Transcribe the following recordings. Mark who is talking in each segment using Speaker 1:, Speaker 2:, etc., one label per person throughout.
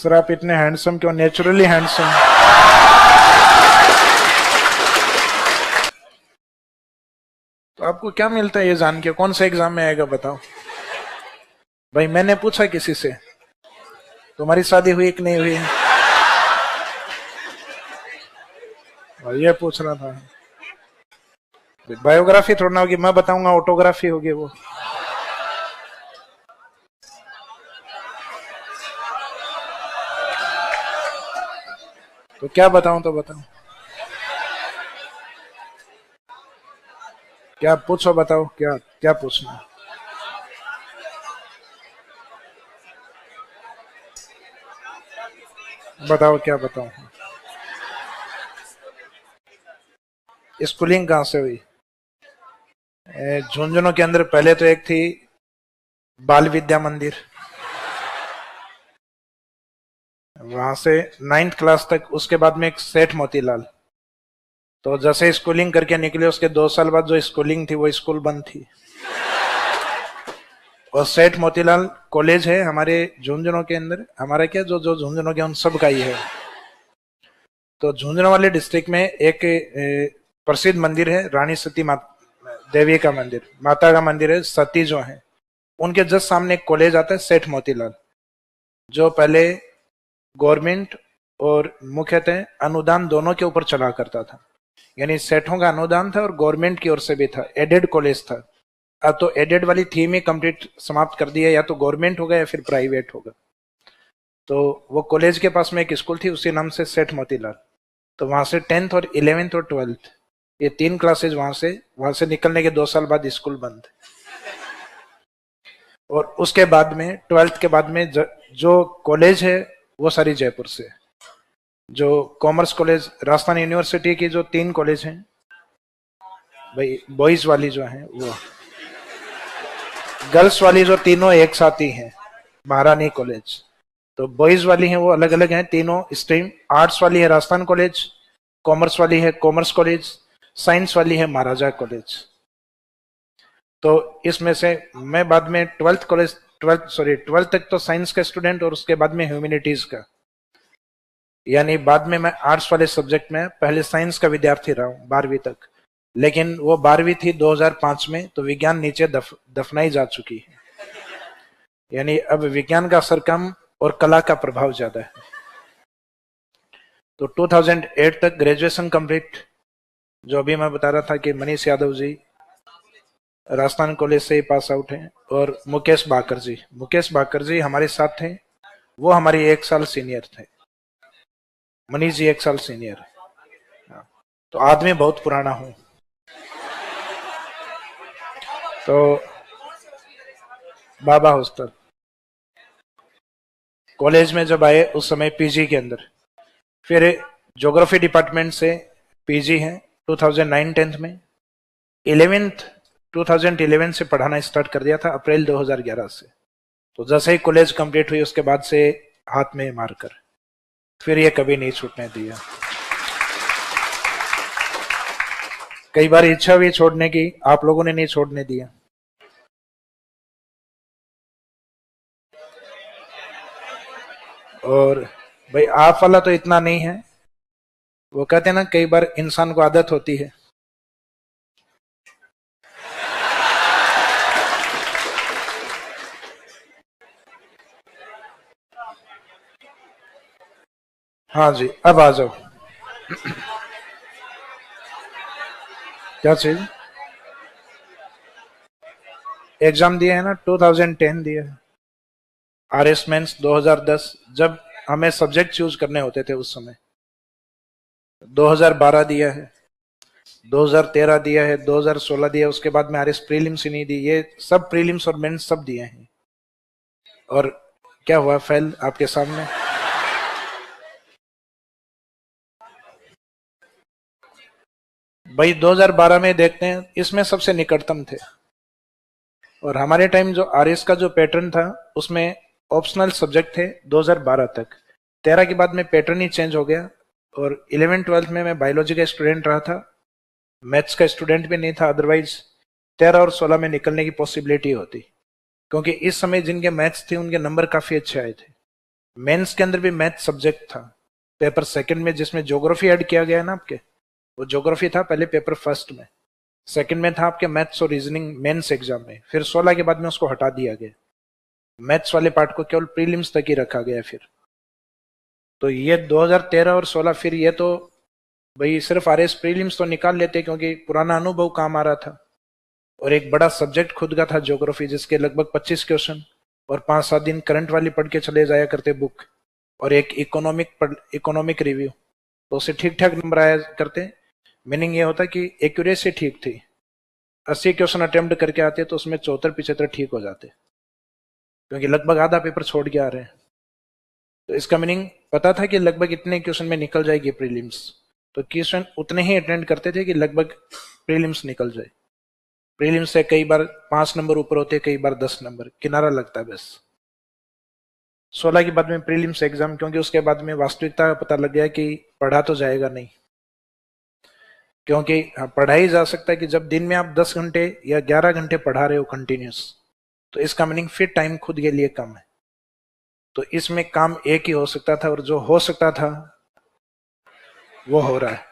Speaker 1: Sir आप इतने handsome क्यों, नेचुरली हैंडसम। तो आपको क्या मिलता है ये जान के, कौन से एग्जाम में आएगा बताओ। भाई मैंने पूछा किसी से तुम्हारी शादी हुई कि नहीं हुई, और ये पूछ रहा था। बायोग्राफी थोड़ा ना होगी, मैं बताऊंगा ऑटोग्राफी होगी वो। तो क्या बताऊं, तो बताऊं क्या, पूछो बताओ क्या क्या पूछना। बताओ क्या बताऊं। स्कूलिंग कहाँ से हुई? झुंझुनू के अंदर पहले तो एक थी बाल विद्या मंदिर, वहां से 9th क्लास तक। उसके बाद में एक सेठ मोतीलाल। तो जैसे स्कूलिंग करके निकले उसके 2 साल बाद जो स्कूलिंग थी वो स्कूल बंद थी। और सेठ मोतीलाल कॉलेज है हमारे झुंझुनू के अंदर, हमारा क्या जो जो झुंझुनू के उन सब का ही है। तो झुंझुनू वाले डिस्ट्रिक्ट में एक प्रसिद्ध मंदिर है, रानी सती देवी का मंदिर, माता का मंदिर है, सती जो है उनके जस्ट सामने एक कॉलेज आता है सेठ मोतीलाल, जो पहले गवर्नमेंट और मुख्यतः अनुदान दोनों के ऊपर चला करता था। यानी सेठों का अनुदान था और गवर्नमेंट की ओर से भी था, एडेड कॉलेज था। अब तो एडेड वाली थीम ही कंप्लीट समाप्त कर दी है, या तो गवर्नमेंट होगा या फिर प्राइवेट होगा। तो वो कॉलेज के पास में एक स्कूल थी उसी नाम से सेठ मोतीलाल। तो वहां से 10th और 11th और 12th ये 3 क्लासेज वहां से निकलने के 2 साल बाद स्कूल बंद। और उसके बाद में 12th के बाद में जो कॉलेज है वो सारी जयपुर से। जो कॉमर्स कॉलेज, राजस्थान यूनिवर्सिटी की जो 3 कॉलेज हैं भाई, बॉयज वाली जो है वो, गर्ल्स वाली जो तीनों एक साथ ही हैं, महारानी कॉलेज। तो बॉयज वाली हैं वो अलग अलग हैं तीनों स्ट्रीम। आर्ट्स वाली है राजस्थान कॉलेज, कॉमर्स वाली है कॉमर्स कॉलेज, साइंस वाली है महाराजा कॉलेज। तो इसमें से मैं बाद में 12th तक तो साइंस का स्टूडेंट और उसके बाद में ह्यूमैनिटीज का। यानी बाद में मैं आर्ट्स वाले सब्जेक्ट में पहले साइंस का विद्यार्थी रहा हूँ 12वीं तक, लेकिन वो 12वीं थी 2005 में, तो विज्ञान नीचे दफनाई जा चुकी है। यानी अब विज्ञान का असर कम और कला का प्रभाव ज्यादा है। तो 2008 तक ग्रेजुएशन कंप्लीट, जो अभी मैं बता रहा था कि मनीष यादव जी राजस्थान कॉलेज से ही पास आउट हैं, और मुकेश बाकर जी हमारे साथ थे, वो हमारे 1 साल सीनियर थे। मनीष जी 1 साल सीनियर है, तो आदमी बहुत पुराना हूं। तो बाबा हॉस्टल कॉलेज में जब आए उस समय पीजी के अंदर, फिर ज्योग्राफी डिपार्टमेंट से पीजी है 2009-10th में। 11th 2011 से पढ़ाना स्टार्ट कर दिया था, अप्रैल 2011 से। तो जैसे ही कॉलेज कंप्लीट हुई उसके बाद से हाथ में मारकर, फिर ये कभी नहीं छूटने दिया। कई बार इच्छा भी छोड़ने की, आप लोगों ने नहीं छोड़ने दिया। और भाई आप वाला तो इतना नहीं है, वो कहते हैं ना कई बार इंसान को आदत होती है। हाँ जी, अब आ जाओ। क्या चीज? एग्जाम दिए है ना, 2010 दिए है। आरएस मेंस 2010, जब हमें सब्जेक्ट चूज करने होते थे उस समय। 2012 दिया है, 2013 दिया है, 2016 दिया, उसके बाद में आरएस प्रीलिम्स ही नहीं दी। ये सब प्रीलिम्स और मेंस सब दिए हैं। और क्या हुआ, फेल आपके सामने। भाई 2012 में देखते हैं, इसमें सबसे निकटतम थे। और हमारे टाइम जो आरएस का जो पैटर्न था उसमें ऑप्शनल सब्जेक्ट थे 2012 तक। 13 के बाद में पैटर्न ही चेंज हो गया। और 11th-12th में मैं बायोलॉजी का स्टूडेंट रहा था, मैथ्स का स्टूडेंट भी नहीं था। अदरवाइज 13 और 16 में निकलने की पॉसिबिलिटी होती, क्योंकि इस समय जिनके मैथ्स थे उनके नंबर काफी अच्छे आए थे। मेंस के अंदर भी मैथ सब्जेक्ट था पेपर सेकंड में, जिसमें ज्योग्राफी ऐड किया गया है ना आपके, वो ज्योग्राफी था पहले पेपर फर्स्ट में, सेकंड में था आपके मैथ्स और रीजनिंग मेंस एग्जाम में, फिर 16 के बाद में उसको हटा दिया गया, मैथ्स वाले पार्ट को केवल प्रीलिम्स तक ही रखा गया फिर। तो ये 2013 और 16 फिर ये तो भाई सिर्फ आरएस प्रीलिम्स तो निकाल लेते क्योंकि पुराना अनुभव काम आ रहा था, और एक बड़ा सब्जेक्ट खुद का था ज्योग्राफी, जिसके लगभग 25 क्वेश्चन और 5-7 दिन करंट वाली पढ़ के चले जाया करते बुक, और एक इकोनॉमिक रिव्यू, तो उससे ठीक ठाक नंबर आया करते। मीनिंग ये होता कि एक्यूरेसी ठीक थी, 80 क्वेश्चन अटेम्प्ट करके आते तो उसमें 74-75 ठीक हो जाते, क्योंकि लगभग आधा पेपर छोड़ के आ रहे हैं। तो इसका मीनिंग पता था कि लगभग इतने क्वेश्चन में निकल जाएगी प्रीलिम्स, तो क्वेश्चन उतने ही अटेंड करते थे कि लगभग प्रीलिम्स निकल जाए। प्रीलिम्स से कई बार 5 नंबर ऊपर होते, कई बार 10 नंबर, किनारा लगता है बस। 16 के बाद में प्रीलिम्स एग्जाम, क्योंकि उसके बाद में वास्तविकता का पता लग गया कि पढ़ा तो जाएगा नहीं, क्योंकि पढ़ाई जा सकता है कि जब दिन में आप 10 घंटे या 11 घंटे पढ़ा रहे हो कंटिन्यूस, तो इसका मीनिंग फिर टाइम खुद के लिए कम है। तो इसमें काम एक ही हो सकता था, और जो हो सकता था वो हो रहा है।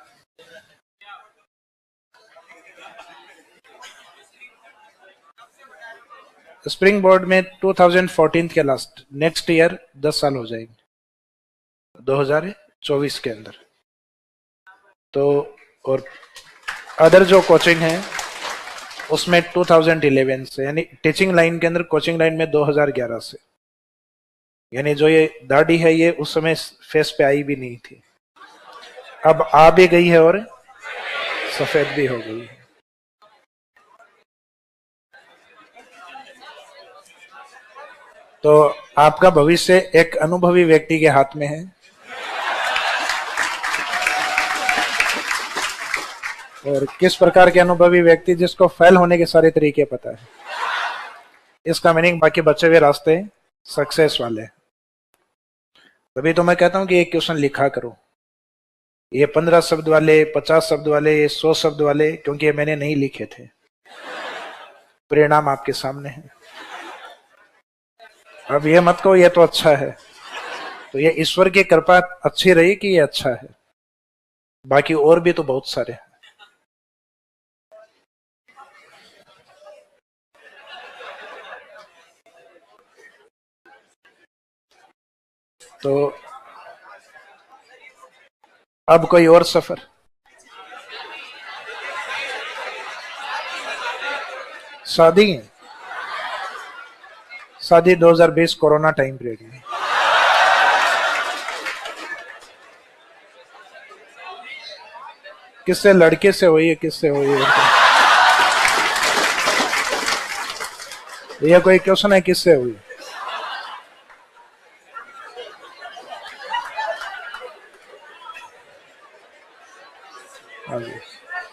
Speaker 1: स्प्रिंग बोर्ड में 2014 के लास्ट, नेक्स्ट ईयर 10 साल हो जाएंगे 2024 के अंदर। तो और अदर जो कोचिंग है उसमें 2011 से, यानी टीचिंग लाइन के अंदर कोचिंग लाइन में 2011 से, यानी जो ये दाढ़ी है ये उस समय फेस पे आई भी नहीं थी, अब आ भी गई है और सफेद भी हो गई है। तो आपका भविष्य एक अनुभवी व्यक्ति के हाथ में है, और किस प्रकार के अनुभवी व्यक्ति, जिसको फेल होने के सारे तरीके पता है। इसका मीनिंग बाकी बचे हुए रास्ते सक्सेस वाले। तभी तो मैं कहता हूं कि एक क्वेश्चन लिखा करो, ये 15 शब्द वाले, 50 शब्द वाले, ये 100 शब्द वाले, क्योंकि ये मैंने नहीं लिखे थे, परिणाम आपके सामने है। अब ये मत कहो ये तो अच्छा है, तो ये ईश्वर की कृपा अच्छी रही कि ये अच्छा है, बाकी और भी तो बहुत सारे हैं। तो अब कोई और सफर, शादी 2020 कोरोना टाइम पीरियड में। किससे, लड़के से हुई है, किससे हुई है? ये कोई क्वेश्चन है किससे हुई?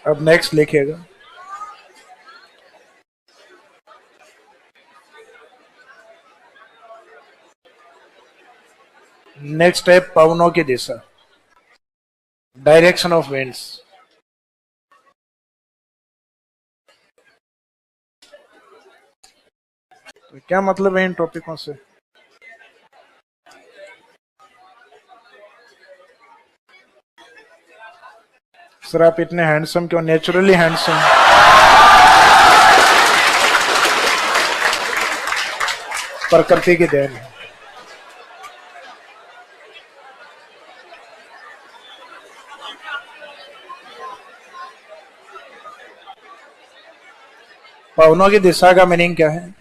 Speaker 1: अब नेक्स्ट लिखिएगा। नेक्स्ट है पवनों की दिशा, डायरेक्शन ऑफ विंड्स। तो क्या मतलब है इन टॉपिकों से? सर आप इतने हैंडसम क्यों, नेचुरली हैंडसम। प्रकृति की देन है। पवनों की दिशा का मीनिंग क्या है?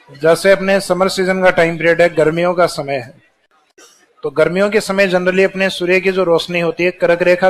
Speaker 1: जैसे अपने समर सीजन का टाइम पीरियड है, गर्मियों का समय है, तो गर्मियों के समय जनरली अपने सूर्य की जो रोशनी होती है कर्क रेखा